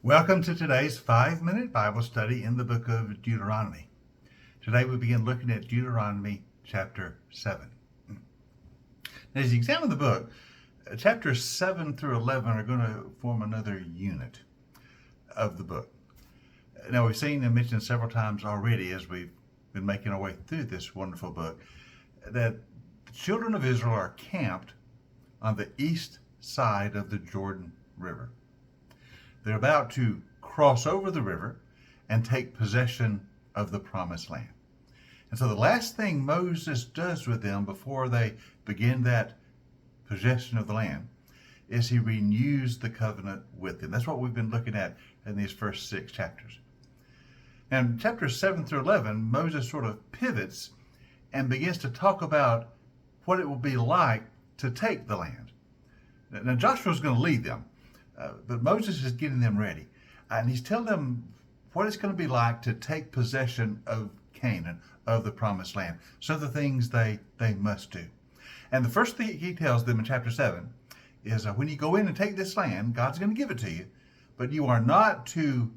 Welcome to today's 5-minute Bible study in the book of Deuteronomy. Today we begin looking at Deuteronomy chapter 7. Now, as you examine the book, chapters 7 through 11 are going to form another unit of the book. Now, we've seen and mentioned several times already as we've been making our way through this wonderful book that the children of Israel are camped on the east side of the Jordan River. They're about to cross over the river and take possession of the promised land. And so the last thing Moses does with them before they begin that possession of the land is he renews the covenant with them. That's what we've been looking at in these first 6 chapters. And chapters 7 through 11, Moses sort of pivots and begins to talk about what it will be like to take the land. Now Joshua's going to lead them. But Moses is getting them ready. And he's telling them what it's going to be like to take possession of Canaan, of the promised land. So the things they must do. And the first thing he tells them in chapter 7 is when you go in and take this land, God's going to give it to you. But you are not to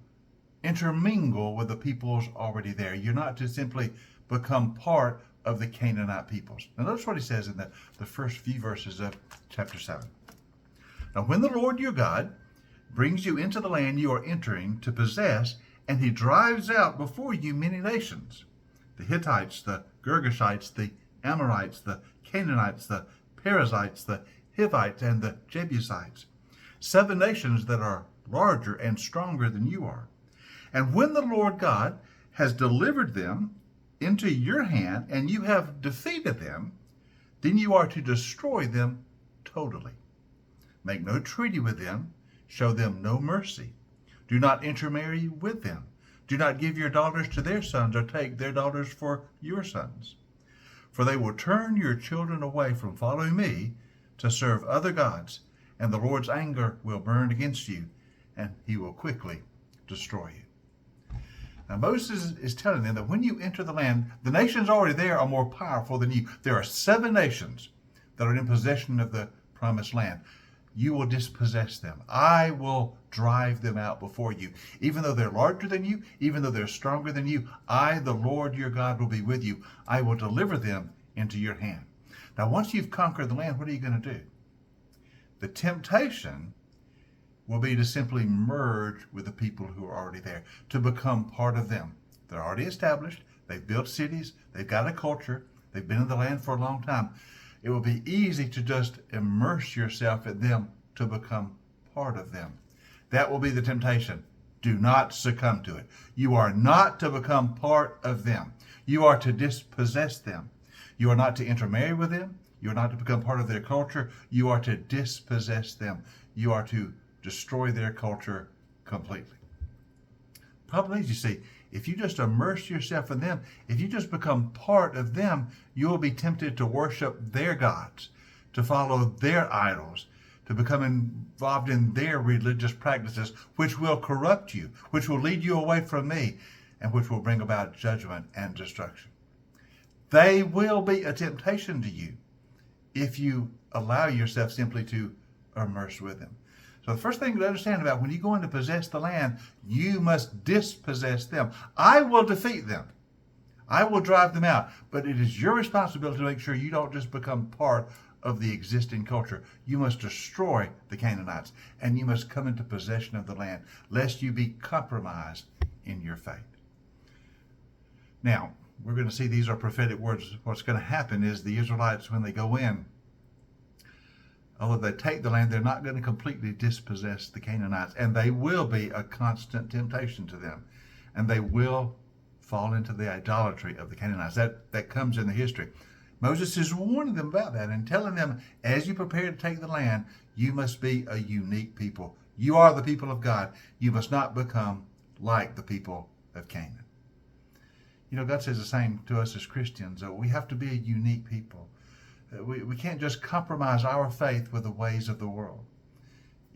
intermingle with the peoples already there. You're not to simply become part of the Canaanite peoples. Now notice what he says in the first few verses of chapter 7. Now, when the Lord your God brings you into the land you are entering to possess, and he drives out before you many nations, the Hittites, the Girgashites, the Amorites, the Canaanites, the Perizzites, the Hivites, and the Jebusites, 7 nations that are larger and stronger than you are. And when the Lord God has delivered them into your hand, and you have defeated them, then you are to destroy them totally. Make no treaty with them, show them no mercy. Do not intermarry with them. Do not give your daughters to their sons, or take their daughters for your sons. For they will turn your children away from following me to serve other gods, and the Lord's anger will burn against you, and he will quickly destroy you. Now Moses is telling them that when you enter the land, the nations already there are more powerful than you. There are 7 nations that are in possession of the promised land. You will dispossess them. I will drive them out before you. Even though they're larger than you, even though they're stronger than you, I, the Lord your God, will be with you. I will deliver them into your hand. Now, once you've conquered the land, what are you going to do? The temptation will be to simply merge with the people who are already there, to become part of them. They're already established. They've built cities. They've got a culture. They've been in the land for a long time. It will be easy to just immerse yourself in them to become part of them. That will be the temptation. Do not succumb to it. You are not to become part of them. You are to dispossess them. You are not to intermarry with them. You are not to become part of their culture. You are to dispossess them. You are to destroy their culture completely. Problem is, you see, if you just immerse yourself in them, if you just become part of them, you will be tempted to worship their gods, to follow their idols, to become involved in their religious practices, which will corrupt you, which will lead you away from me, and which will bring about judgment and destruction. They will be a temptation to you if you allow yourself simply to immerse with them. So the first thing to understand about when you go in to possess the land, you must dispossess them. I will defeat them. I will drive them out. But it is your responsibility to make sure you don't just become part of the existing culture. You must destroy the Canaanites, and you must come into possession of the land, lest you be compromised in your faith. Now, we're going to see these are prophetic words. What's going to happen is the Israelites, when they go in, although they take the land, they're not going to completely dispossess the Canaanites, and they will be a constant temptation to them, and they will fall into the idolatry of the Canaanites. That comes in the history. Moses is warning them about that and telling them, as you prepare to take the land, you must be a unique people. You are the people of God. You must not become like the people of Canaan. You know, God says the same to us as Christians. We have to be a unique people. We can't just compromise our faith with the ways of the world.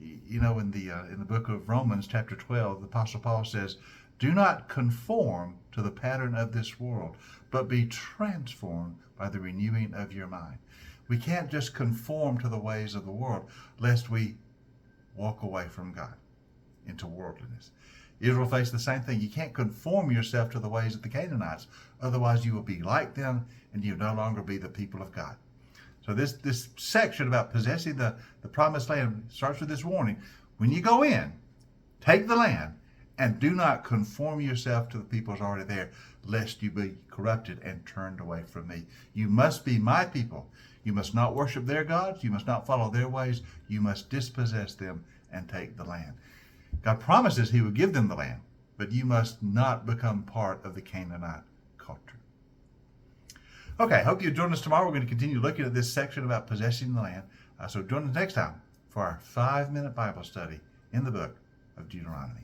You know, in the book of Romans, chapter 12, the Apostle Paul says, do not conform to the pattern of this world, but be transformed by the renewing of your mind. We can't just conform to the ways of the world, lest we walk away from God. into worldliness. Israel faced the same thing. You can't conform yourself to the ways of the Canaanites. Otherwise, you will be like them and you no longer be the people of God. So this section about possessing the promised land starts with this warning. When you go in, take the land and do not conform yourself to the peoples already there, lest you be corrupted and turned away from me. You must be my people. You must not worship their gods. You must not follow their ways. You must dispossess them and take the land. God promises he will give them the land, but you must not become part of the Canaanite culture. Okay, hope you join us tomorrow. We're going to continue looking at this section about possessing the land. So join us next time for our 5-minute Bible study in the book of Deuteronomy.